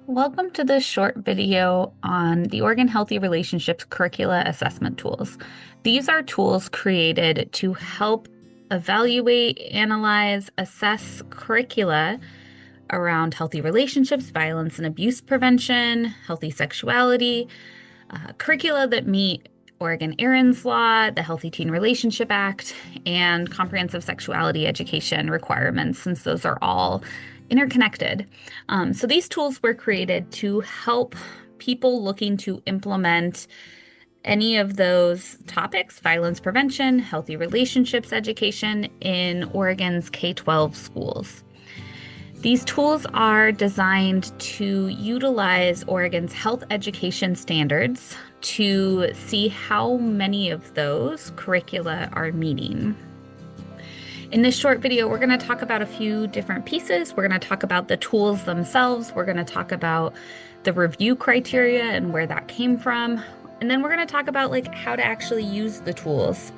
Welcome to this short video on the Oregon Healthy Relationships Curricula Assessment Tools. These are tools created to help evaluate, analyze, assess curricula around healthy relationships, violence and abuse prevention, healthy sexuality, curricula that meet Oregon Erin's Law, the Healthy Teen Relationship Act, and comprehensive sexuality education requirements, since those are all interconnected. So these tools were created to help people looking to implement any of those topics, violence prevention, healthy relationships education, in Oregon's K-12 schools. These tools are designed to utilize Oregon's health education standards to see how many of those curricula are meeting. In this short video, we're going to talk about a few different pieces. We're going to talk about the tools themselves. We're going to talk about the review criteria and where that came from. And then we're going to talk about how to actually use the tools.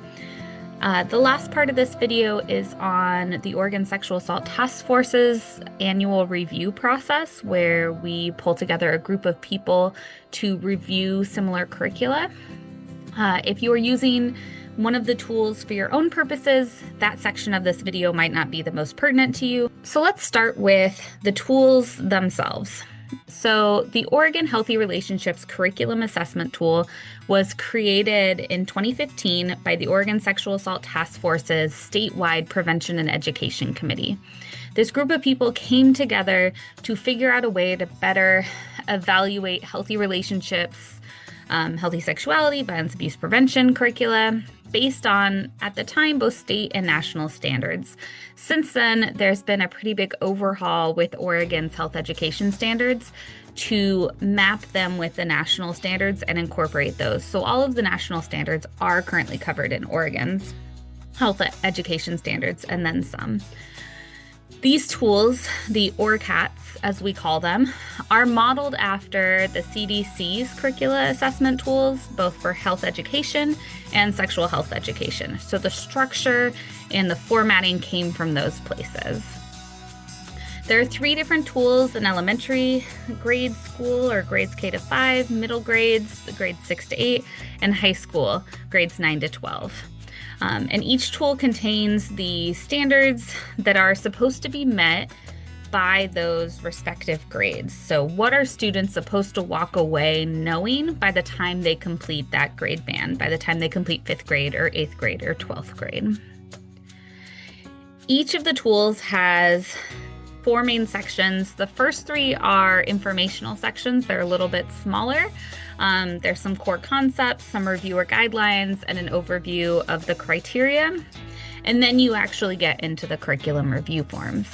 The last part of this video is on the Oregon Sexual Assault Task Force's annual review process, where we pull together a group of people to review similar curricula. If you are using one of the tools for your own purposes, that section of this video might not be the most pertinent to you. So let's start with the tools themselves. So the Oregon Healthy Relationships Curriculum Assessment Tool was created in 2015 by the Oregon Sexual Assault Task Force's statewide Prevention and Education Committee. This group of people came together to figure out a way to better evaluate healthy relationships, healthy sexuality, violence, abuse prevention curricula, based on, at the time, both state and national standards. Since then, there's been a pretty big overhaul with Oregon's health education standards to map them with the national standards and incorporate those. So all of the national standards are currently covered in Oregon's health education standards, and then some. These tools, the OHRCATs as we call them, are modeled after the CDC's curricula assessment tools, both for health education and sexual health education. So the structure and the formatting came from those places. There are 3 different tools in elementary grade school, or grades K to 5, middle grades, grades 6 to 8, and high school, grades 9 to 12. And each tool contains the standards that are supposed to be met by those respective grades. So what are students supposed to walk away knowing by the time they complete that grade band, by the time they complete 5th grade or 8th grade or 12th grade? Each of the tools has 4 main sections. The first 3 are informational sections. They're a little bit smaller. There's some core concepts, some reviewer guidelines, and an overview of the criteria. And then you actually get into the curriculum review forms.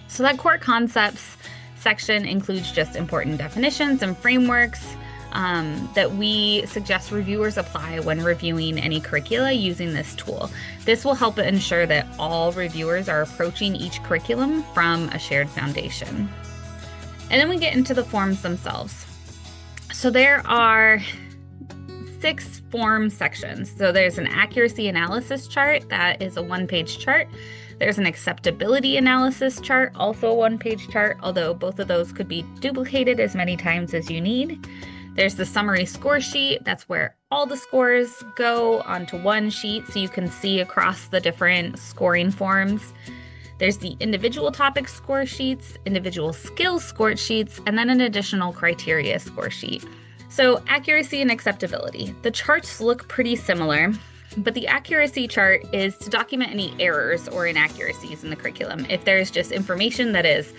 So that core concepts section includes just important definitions and frameworks that we suggest reviewers apply when reviewing any curricula using this tool. This will help ensure that all reviewers are approaching each curriculum from a shared foundation. And then we get into the forms themselves. So there are 6 form sections. So there's an accuracy analysis chart. That is a 1-page chart. There's an acceptability analysis chart, also a 1-page chart, although both of those could be duplicated as many times as you need. There's the summary score sheet. That's where all the scores go onto one sheet so you can see across the different scoring forms. There's the individual topic score sheets, individual skills score sheets, and then an additional criteria score sheet. So accuracy and acceptability. The charts look pretty similar, but the accuracy chart is to document any errors or inaccuracies in the curriculum. If there's just information that is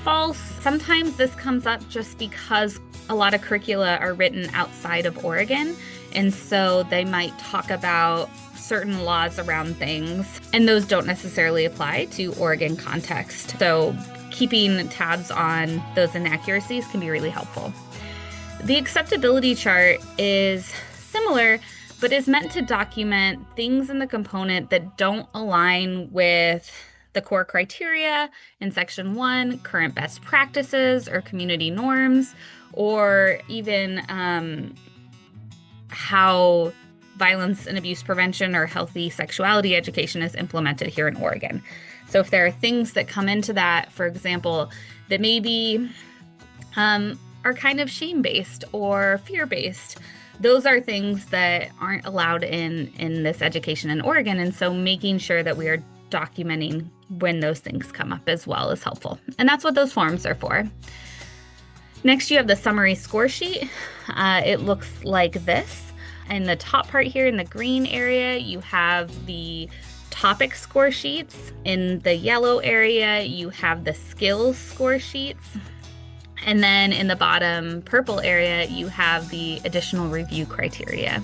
false, sometimes this comes up just because a lot of curricula are written outside of Oregon, and so they might talk about certain laws around things, and those don't necessarily apply to Oregon context. So keeping tabs on those inaccuracies can be really helpful. The acceptability chart is similar, but is meant to document things in the component that don't align with the core criteria in Section 1, current best practices or community norms, or even how violence and abuse prevention or healthy sexuality education is implemented here in Oregon. So if there are things that come into that, for example, that maybe are kind of shame-based or fear-based. Those are things that aren't allowed in this education in Oregon. And so making sure that we are documenting when those things come up as well is helpful. And that's what those forms are for. Next, you have the summary score sheet. It looks like this. In the top part here in the green area, you have the topic score sheets. In the yellow area, you have the skills score sheets. And then in the bottom purple area, you have the additional review criteria.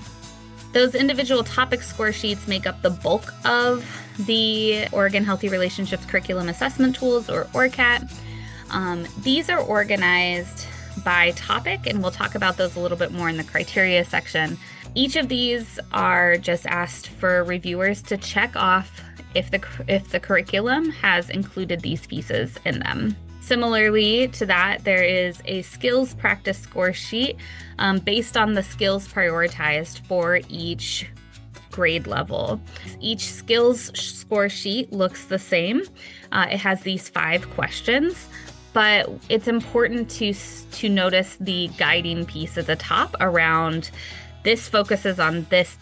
Those individual topic score sheets make up the bulk of the Oregon Healthy Relationships Curriculum Assessment Tools, or OHRCAT. These are organized by topic, and we'll talk about those a little bit more in the criteria section. Each of these are just asked for reviewers to check off if the curriculum has included these pieces in them. Similarly to that, there is a skills practice score sheet based on the skills prioritized for each grade level. Each skills score sheet looks the same. It has these 5 questions, but it's important to notice the guiding piece at the top around this focuses on this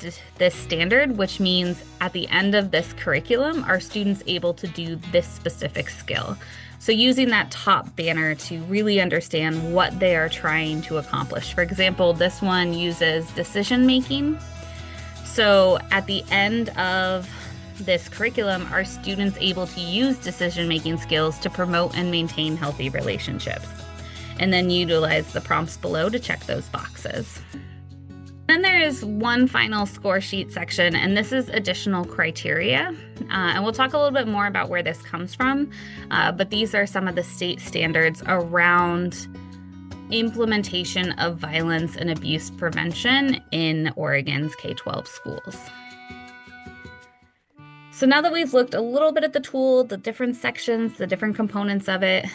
standard, which means at the end of this curriculum, are students able to do this specific skill? So using that top banner to really understand what they are trying to accomplish. For example, this one uses decision making. So at the end of this curriculum, are students able to use decision making skills to promote and maintain healthy relationships? And then utilize the prompts below to check those boxes. Then there is one final score sheet section, and this is additional criteria. And we'll talk a little bit more about where this comes from, but these are some of the state standards around implementation of violence and abuse prevention in Oregon's K-12 schools. So now that we've looked a little bit at the tool, the different sections, the different components of it,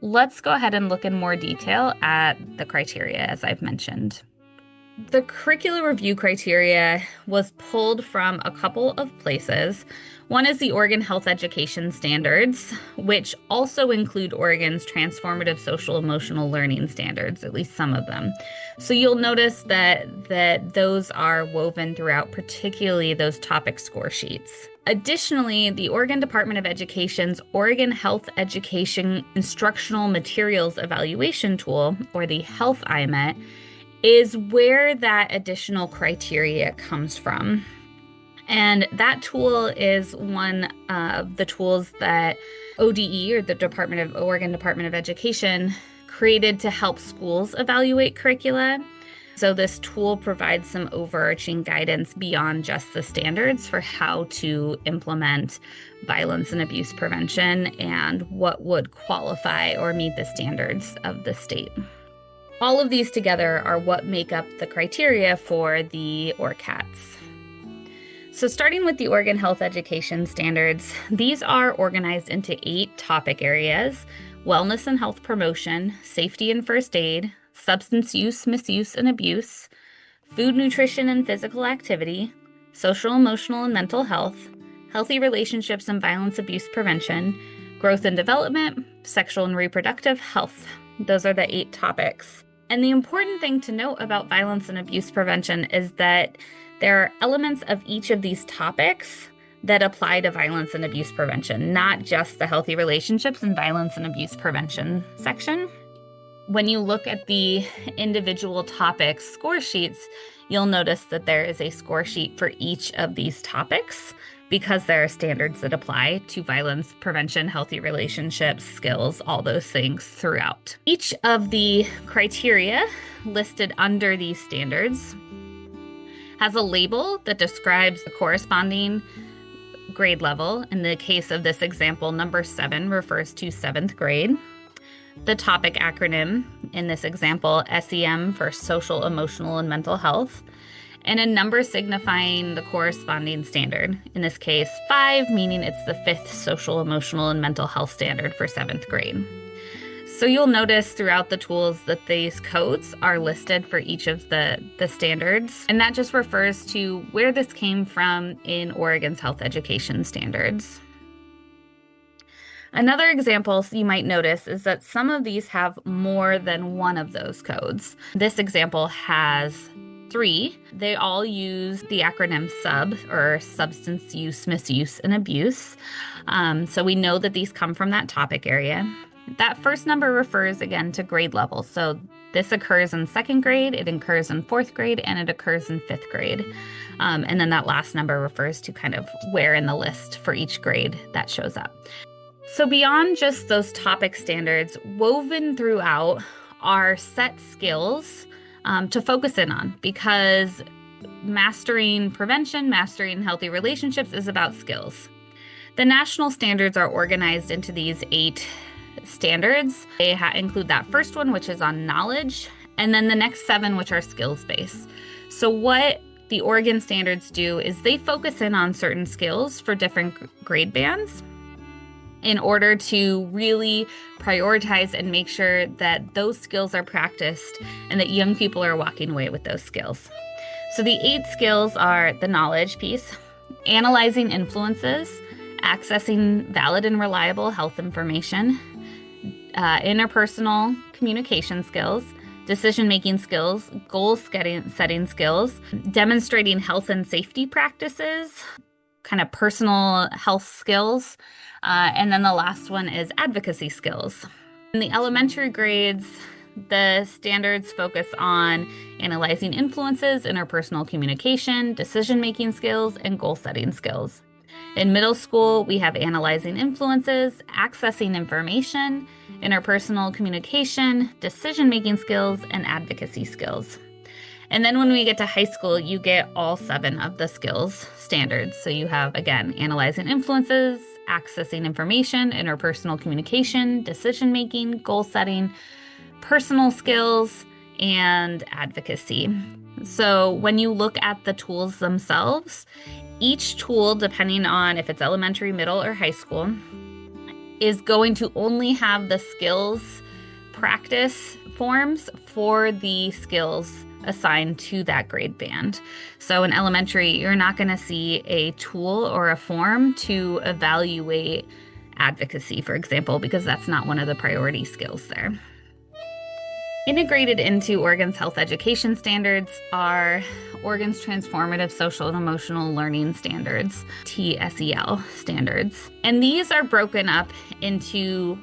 let's go ahead and look in more detail at the criteria, as I've mentioned. The curricular review criteria was pulled from a couple of places. One is the Oregon Health Education Standards, which also include Oregon's Transformative Social Emotional Learning Standards, at least some of them. So you'll notice that those are woven throughout, particularly those topic score sheets. Additionally, the Oregon Department of Education's Oregon Health Education Instructional Materials Evaluation Tool, or the Health IMET, is where that additional criteria comes from. And that tool is one of the tools that ODE, or the Oregon Department of Education, created to help schools evaluate curricula. So this tool provides some overarching guidance beyond just the standards for how to implement violence and abuse prevention and what would qualify or meet the standards of the state. All of these together are what make up the criteria for the OHRCATs. So starting with the Oregon Health Education Standards, these are organized into 8 topic areas: wellness and health promotion, safety and first aid, substance use, misuse, and abuse, food, nutrition, and physical activity, social, emotional, and mental health, healthy relationships and violence abuse prevention, growth and development, sexual and reproductive health. Those are the 8 topics. And the important thing to note about violence and abuse prevention is that there are elements of each of these topics that apply to violence and abuse prevention, not just the healthy relationships and violence and abuse prevention section. When you look at the individual topic score sheets, you'll notice that there is a score sheet for each of these topics, because there are standards that apply to violence prevention, healthy relationships, skills, all those things throughout. Each of the criteria listed under these standards has a label that describes the corresponding grade level. In the case of this example, number 7 refers to 7th grade. The topic acronym in this example, SEM, for social, emotional, and mental health, and a number signifying the corresponding standard. In this case, 5, meaning it's the 5th social, emotional, and mental health standard for 7th grade. So you'll notice throughout the tools that these codes are listed for each of the standards, and that just refers to where this came from in Oregon's health education standards. Another example you might notice is that some of these have more than one of those codes. This example has 3. They all use the acronym SUB, or substance use, misuse, and abuse. So we know that these come from that topic area. That first number refers again to grade level. So this occurs in 2nd grade, it occurs in 4th grade, and it occurs in 5th grade. And then that last number refers to kind of where in the list for each grade that shows up. So beyond just those topic standards, woven throughout are set skills to focus in on, because mastering prevention, mastering healthy relationships is about skills. The national standards are organized into these 8 standards. They include that first one, which is on knowledge, and then the next 7, which are skills-based. So what the Oregon standards do is they focus in on certain skills for different grade bands in order to really prioritize and make sure that those skills are practiced and that young people are walking away with those skills. So the 8 skills are the knowledge piece, analyzing influences, accessing valid and reliable health information, interpersonal communication skills, decision-making skills, goal-setting skills, demonstrating health and safety practices, kind of personal health skills, and then the last one is advocacy skills. In the elementary grades, the standards focus on analyzing influences, interpersonal communication, decision-making skills, and goal-setting skills. In middle school, we have analyzing influences, accessing information, interpersonal communication, decision-making skills, and advocacy skills. And then when we get to high school, you get all 7 of the skills standards. So you have, again, analyzing influences, accessing information, interpersonal communication, decision-making, goal-setting, personal skills, and advocacy. So when you look at the tools themselves, each tool, depending on if it's elementary, middle, or high school, is going to only have the skills practice forms for the skills assigned to that grade band. So in elementary, you're not going to see a tool or a form to evaluate advocacy, for example, because that's not one of the priority skills there. Integrated into Oregon's health education standards are Oregon's Transformative Social and Emotional Learning Standards, TSEL standards. And these are broken up into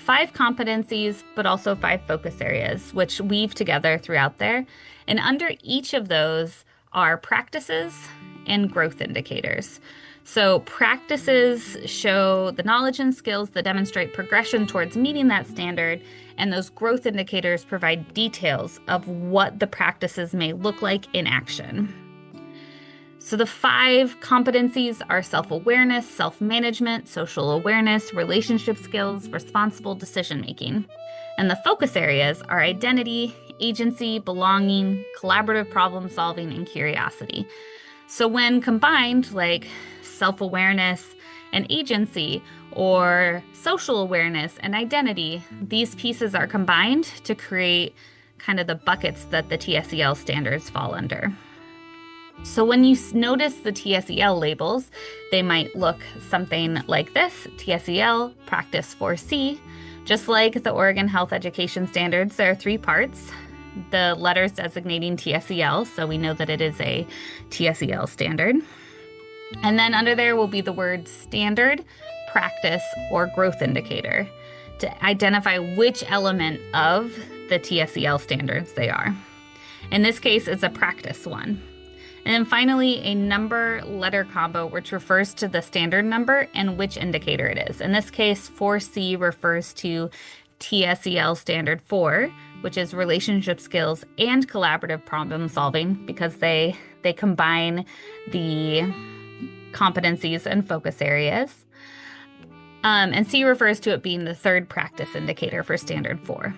5 competencies, but also 5 focus areas, which weave together throughout there. And under each of those are practices and growth indicators. So practices show the knowledge and skills that demonstrate progression towards meeting that standard, and those growth indicators provide details of what the practices may look like in action. So the 5 competencies are self-awareness, self-management, social awareness, relationship skills, responsible decision-making. And the focus areas are identity, agency, belonging, collaborative problem-solving, and curiosity. So when combined, like self-awareness and agency, or social awareness and identity, these pieces are combined to create kind of the buckets that the TSEL standards fall under. So when you notice the TSEL labels, they might look something like this: TSEL Practice 4C. Just like the Oregon Health Education Standards, there are 3 parts. The letters designating TSEL, so we know that it is a TSEL standard. And then under there will be the word standard, practice, or growth indicator to identify which element of the TSEL standards they are. In this case, it's a practice one. And then finally, a number-letter combo, which refers to the standard number and which indicator it is. In this case, 4C refers to TSEL Standard 4, which is relationship skills and collaborative problem solving, because they combine the competencies and focus areas. And C refers to it being the 3rd practice indicator for Standard 4.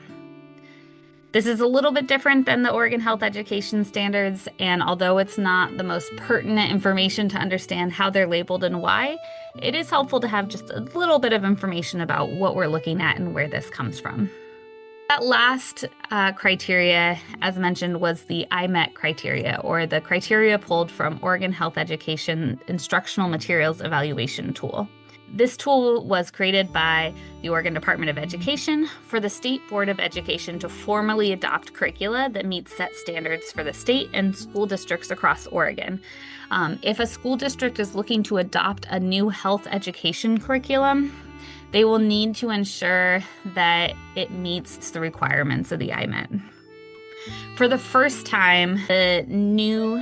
This is a little bit different than the Oregon Health Education Standards, and although it's not the most pertinent information to understand how they're labeled and why, it is helpful to have just a little bit of information about what we're looking at and where this comes from. That last criteria, as mentioned, was the IMET criteria, or the criteria pulled from Oregon Health Education Instructional Materials Evaluation Tool. This tool was created by the Oregon Department of Education for the State Board of Education to formally adopt curricula that meets set standards for the state and school districts across Oregon. If a school district is looking to adopt a new health education curriculum, they will need to ensure that it meets the requirements of the IMET. For the first time, the new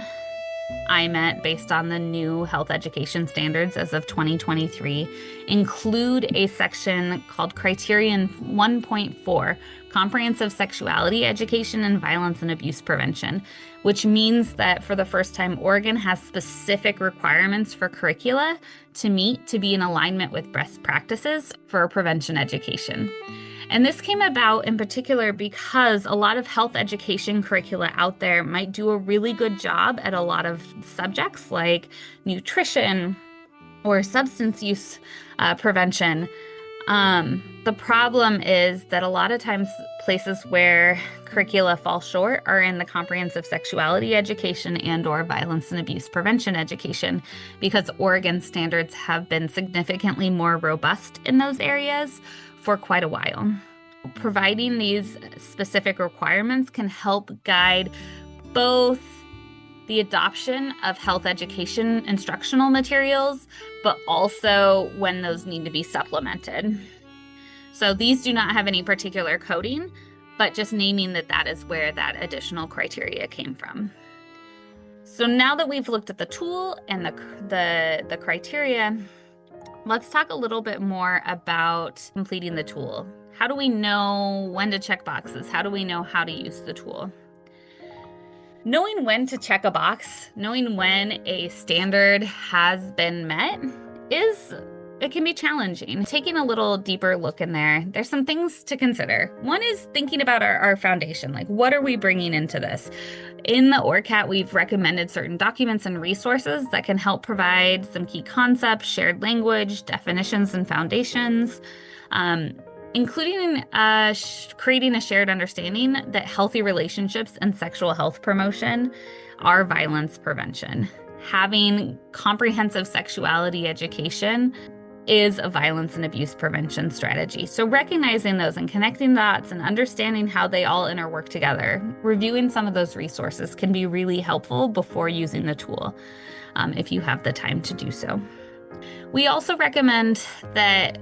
IMET, based on the new health education standards as of 2023, include a section called Criterion 1.4, Comprehensive Sexuality Education and Violence and Abuse Prevention, which means that for the first time, Oregon has specific requirements for curricula to meet to be in alignment with best practices for prevention education. And this came about in particular because a lot of health education curricula out there might do a really good job at a lot of subjects like nutrition or substance use prevention. The problem is that a lot of times places where curricula fall short are in the comprehensive sexuality education and/or violence and abuse prevention education, because Oregon standards have been significantly more robust in those areas for quite a while. Providing these specific requirements can help guide both the adoption of health education instructional materials, but also when those need to be supplemented. So these do not have any particular coding, but just naming that that is where that additional criteria came from. So now that we've looked at the tool and the criteria, let's talk a little bit more about completing the tool. How do we know when to check boxes? How do we know how to use the tool? Knowing when to check a box, knowing when a standard has been met, it can be challenging. Taking a little deeper look in there's some things to consider. One is thinking about our foundation, like what are we bringing into this? In the OHRCAT, we've recommended certain documents and resources that can help provide some key concepts, shared language, definitions, and foundations, including creating a shared understanding that healthy relationships and sexual health promotion are violence prevention. Having comprehensive sexuality education is a violence and abuse prevention strategy. So recognizing those and connecting dots and understanding how they all interwork together, reviewing some of those resources can be really helpful before using the tool, if you have the time to do so. We also recommend that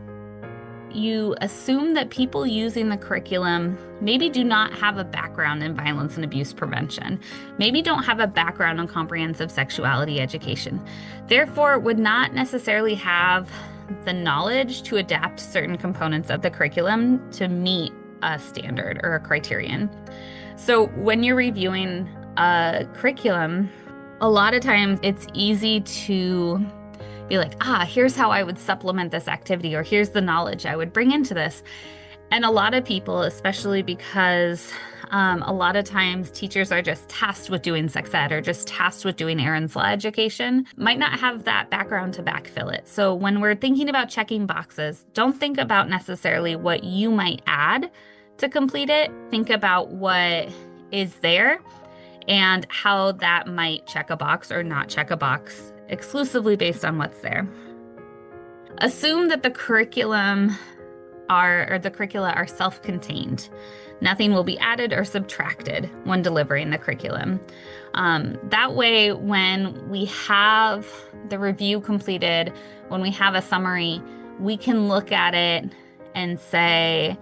you assume that people using the curriculum maybe do not have a background in violence and abuse prevention, maybe don't have a background in comprehensive sexuality education, therefore would not necessarily have the knowledge to adapt certain components of the curriculum to meet a standard or a criterion. So when you're reviewing a curriculum, a lot of times it's easy to be like, here's how I would supplement this activity, or here's the knowledge I would bring into this. And a lot of people, especially because a lot of times teachers are just tasked with doing sex ed or just tasked with doing errands law education, might not have that background to backfill it. So when we're thinking about checking boxes, don't think about necessarily what you might add to complete it. Think about what is there and how that might check a box or not check a box exclusively based on what's there. Assume that the curricula are self-contained. Nothing will be added or subtracted when delivering the curriculum. That way, when we have the review completed, when we have a summary, we can look at it and say,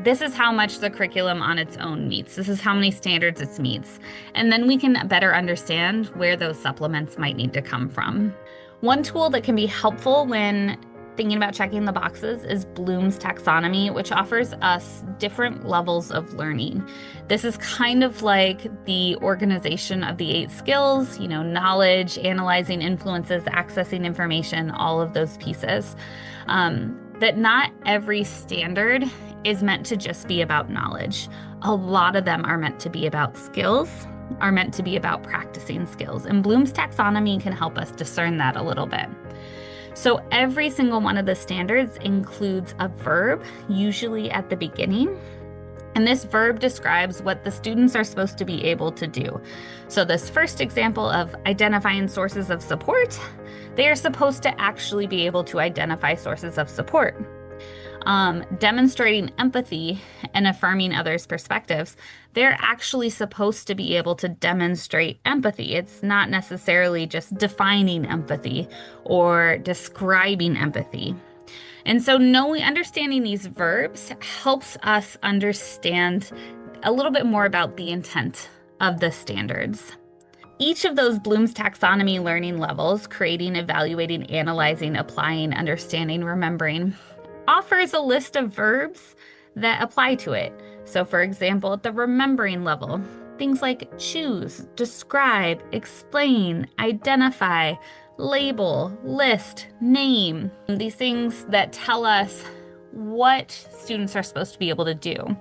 this is how much the curriculum on its own meets. This is how many standards it meets. And then we can better understand where those supplements might need to come from. One tool that can be helpful when thinking about checking the boxes is Bloom's taxonomy, which offers us different levels of learning. This is kind of like the organization of the 8 skills, knowledge, analyzing influences, accessing information, all of those pieces. That not every standard is meant to just be about knowledge. A lot of them are meant to be about skills, are meant to be about practicing skills. And Bloom's taxonomy can help us discern that a little bit. So every single one of the standards includes a verb, usually at the beginning. And this verb describes what the students are supposed to be able to do. So this first example of identifying sources of support, they are supposed to actually be able to identify sources of support. Demonstrating empathy and affirming others' perspectives, they're actually supposed to be able to demonstrate empathy. It's not necessarily just defining empathy or describing empathy. And so understanding these verbs helps us understand a little bit more about the intent of the standards. Each of those Bloom's taxonomy learning levels, creating, evaluating, analyzing, applying, understanding, remembering, offers a list of verbs that apply to it. So for example, at the remembering level, things like choose, describe, explain, identify, label, list, name, these things that tell us what students are supposed to be able to do.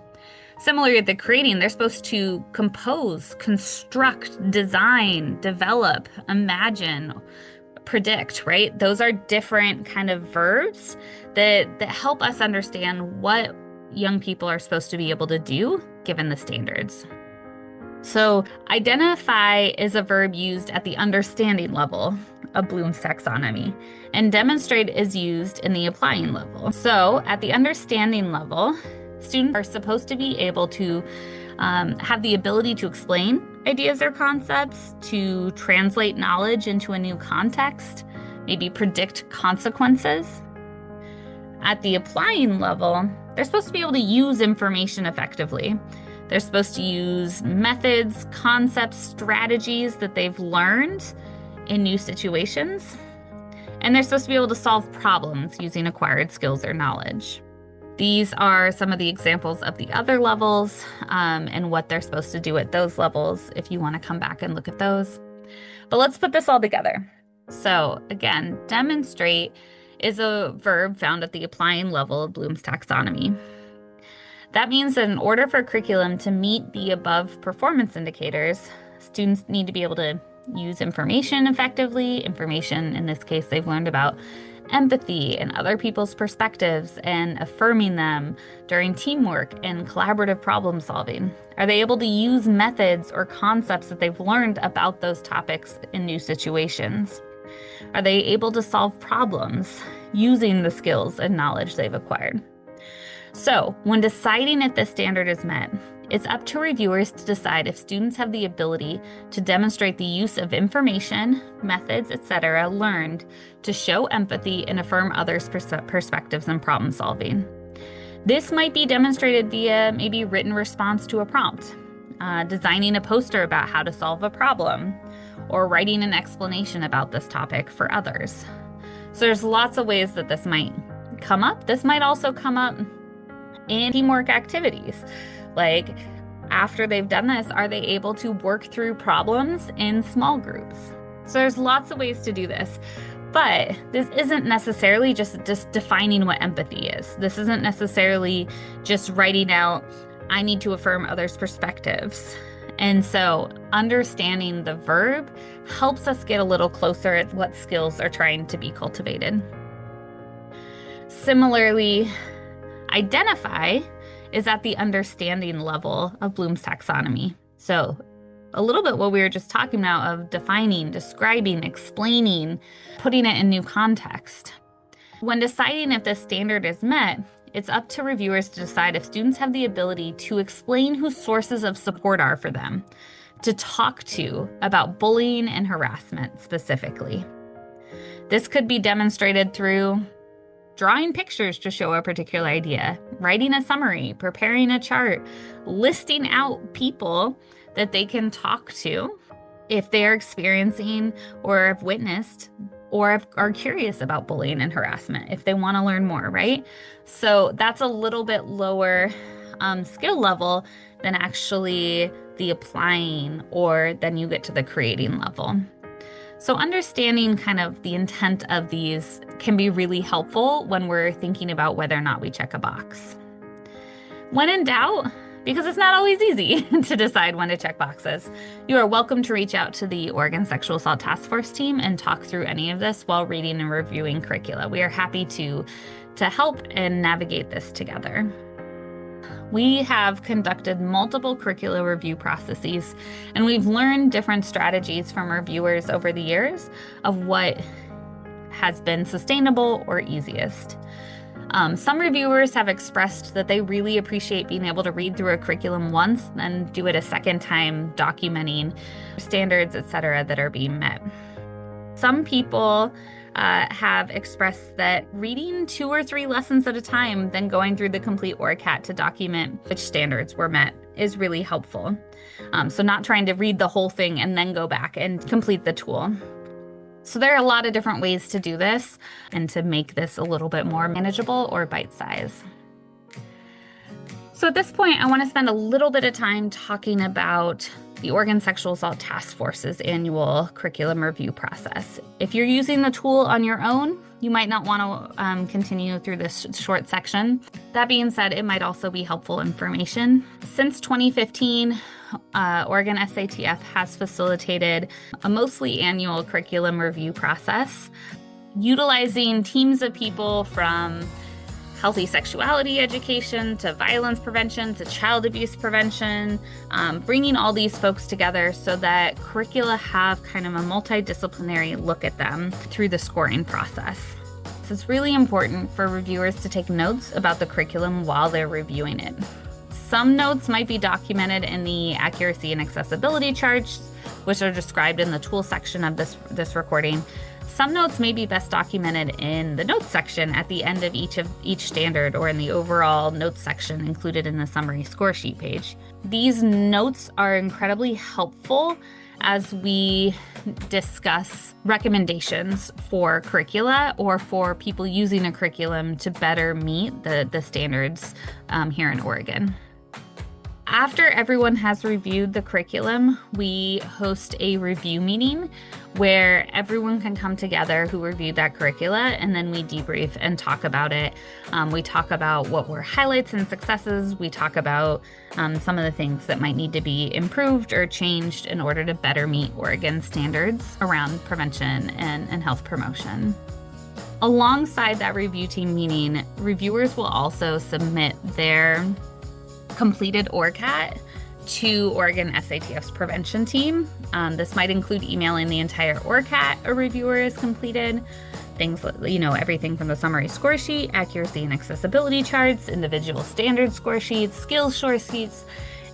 Similarly, at the creating, they're supposed to compose, construct, design, develop, imagine, predict, right? Those are different kind of verbs that help us understand what young people are supposed to be able to do given the standards. So identify is a verb used at the understanding level of Bloom's taxonomy, and demonstrate is used in the applying level. So at the understanding level, students are supposed to be able to have the ability to explain ideas or concepts, to translate knowledge into a new context, maybe predict consequences. At the applying level, they're supposed to be able to use information effectively. They're supposed to use methods, concepts, strategies that they've learned in new situations. And they're supposed to be able to solve problems using acquired skills or knowledge. These are some of the examples of the other levels and what they're supposed to do at those levels if you want to come back and look at those. But let's put this all together. So again, demonstrate is a verb found at the applying level of Bloom's taxonomy. That means that in order for a curriculum to meet the above performance indicators, students need to be able to use information effectively. Information, in this case, they've learned about empathy and other people's perspectives and affirming them during teamwork and collaborative problem solving. Are they able to use methods or concepts that they've learned about those topics in new situations? Are they able to solve problems using the skills and knowledge they've acquired? So when deciding if this standard is met, it's up to reviewers to decide if students have the ability to demonstrate the use of information, methods, etc., learned to show empathy and affirm others' perspectives and problem solving. This might be demonstrated via maybe written response to a prompt, designing a poster about how to solve a problem, or writing an explanation about this topic for others. So there's lots of ways that this might come up. This might also come up in teamwork activities. Like after they've done this, are they able to work through problems in small groups? So there's lots of ways to do this, but this isn't necessarily just defining what empathy is. This isn't necessarily just writing out, I need to affirm others' perspectives. And so understanding the verb helps us get a little closer at what skills are trying to be cultivated. Similarly, identify is at the understanding level of Bloom's taxonomy. So a little bit what we were just talking about of defining, describing, explaining, putting it in new context. When deciding if this standard is met, it's up to reviewers to decide if students have the ability to explain who sources of support are for them, to talk to about bullying and harassment specifically. This could be demonstrated through drawing pictures to show a particular idea, writing a summary, preparing a chart, listing out people that they can talk to if they're experiencing or have witnessed or are curious about bullying and harassment, if they want to learn more, right? So that's a little bit lower skill level than actually the applying, or then you get to the creating level. So understanding kind of the intent of these can be really helpful when we're thinking about whether or not we check a box. When in doubt, because it's not always easy to decide when to check boxes, you are welcome to reach out to the Oregon Sexual Assault Task Force team and talk through any of this while reading and reviewing curricula. We are happy to help and navigate this together. We have conducted multiple curricula review processes, and we've learned different strategies from reviewers over the years of what has been sustainable or easiest. Some reviewers have expressed that they really appreciate being able to read through a curriculum once, then do it a second time, documenting standards, etc., that are being met. Some people have expressed that reading 2 or 3 lessons at a time, then going through the complete OHRCAT to document which standards were met is really helpful. So not trying to read the whole thing and then go back and complete the tool. So there are a lot of different ways to do this and to make this a little bit more manageable or bite-size. So at this point, I want to spend a little bit of time talking about the Oregon Sexual Assault Task Force's annual curriculum review process. If you're using the tool on your own, you might not want to continue through this short section. That being said, it might also be helpful information. Since 2015, Oregon SATF has facilitated a mostly annual curriculum review process, utilizing teams of people from healthy sexuality education to violence prevention to child abuse prevention, bringing all these folks together so that curricula have kind of a multidisciplinary look at them through the scoring process. So it's really important for reviewers to take notes about the curriculum while they're reviewing it. Some notes might be documented in the accuracy and accessibility charts, which are described in the tool section of this recording. Some notes may be best documented in the notes section at the end of each standard or in the overall notes section included in the summary score sheet page. These notes are incredibly helpful as we discuss recommendations for curricula or for people using a curriculum to better meet the standards here in Oregon. After everyone has reviewed the curriculum, we host a review meeting where everyone can come together who reviewed that curricula, and then we debrief and talk about it. We talk about what were highlights and successes. We talk about some of the things that might need to be improved or changed in order to better meet Oregon standards around prevention and health promotion. Alongside that review team meeting, reviewers will also submit their completed OHRCAT to Oregon SATF's prevention team. This might include emailing the entire OHRCAT a reviewer has completed, things, everything from the summary score sheet, accuracy and accessibility charts, individual standard score sheets, skills score sheets,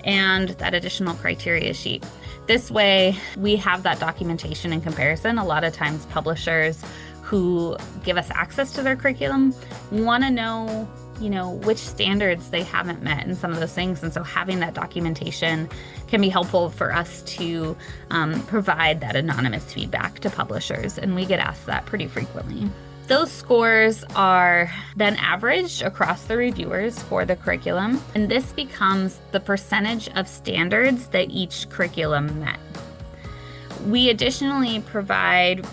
and that additional criteria sheet. This way, we have that documentation and comparison. A lot of times publishers who give us access to their curriculum want to know which standards they haven't met and some of those things. And so having that documentation can be helpful for us to provide that anonymous feedback to publishers. And we get asked that pretty frequently. Those scores are then averaged across the reviewers for the curriculum. And this becomes the percentage of standards that each curriculum met. We additionally provide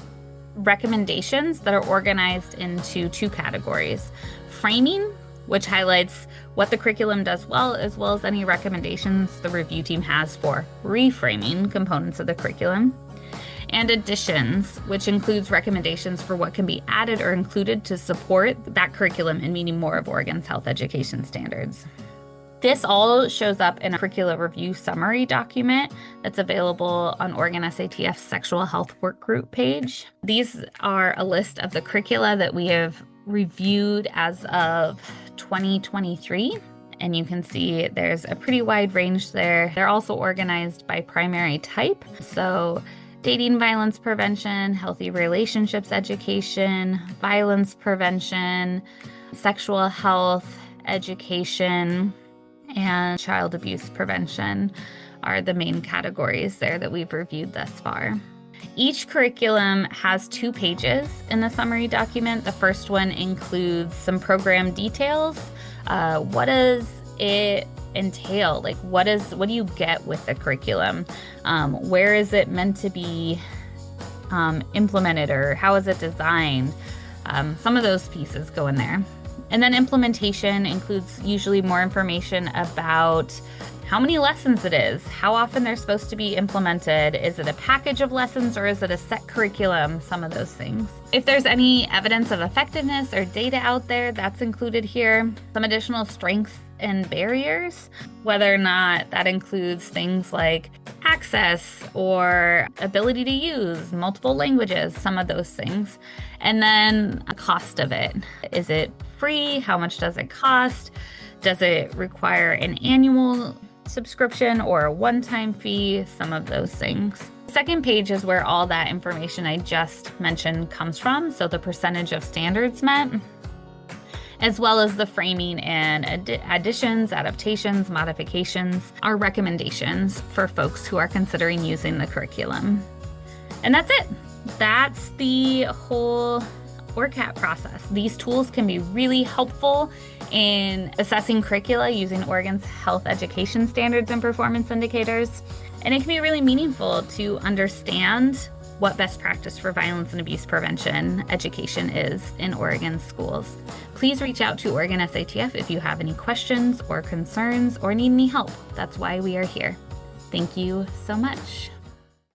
recommendations that are organized into 2 categories: framing, which highlights what the curriculum does well, as well as any recommendations the review team has for reframing components of the curriculum, and additions, which includes recommendations for what can be added or included to support that curriculum in meeting more of Oregon's health education standards. This all shows up in a curricula review summary document that's available on Oregon SATF's Sexual Health Workgroup page. These are a list of the curricula that we have reviewed as of 2023, and you can see there's a pretty wide range there. They're also organized by primary type, so dating violence prevention, healthy relationships education, violence prevention, sexual health education, and child abuse prevention are the main categories there that we've reviewed thus far. Each curriculum has 2 pages in the summary document. The first one includes some program details. What does it entail? Like, what do you get with the curriculum? Where is it meant to be implemented, or how is it designed? Some of those pieces go in there. And then implementation includes usually more information about how many lessons it is, how often they're supposed to be implemented, is it a package of lessons or is it a set curriculum, some of those things. If there's any evidence of effectiveness or data out there, that's included here. Some additional strengths and barriers, whether or not that includes things like access or ability to use multiple languages, some of those things. And then the cost of it. Is it free? How much does it cost? Does it require an annual subscription or a one-time fee? Some of those things. The second page is where all that information I just mentioned comes from. So the percentage of standards met, as well as the framing and additions, adaptations, modifications, our recommendations for folks who are considering using the curriculum. And that's it. That's the whole OHRCAT process. These tools can be really helpful in assessing curricula using Oregon's health education standards and performance indicators. And it can be really meaningful to understand what best practice for violence and abuse prevention education is in Oregon schools. Please reach out to Oregon SATF if you have any questions or concerns or need any help. That's why we are here. Thank you so much.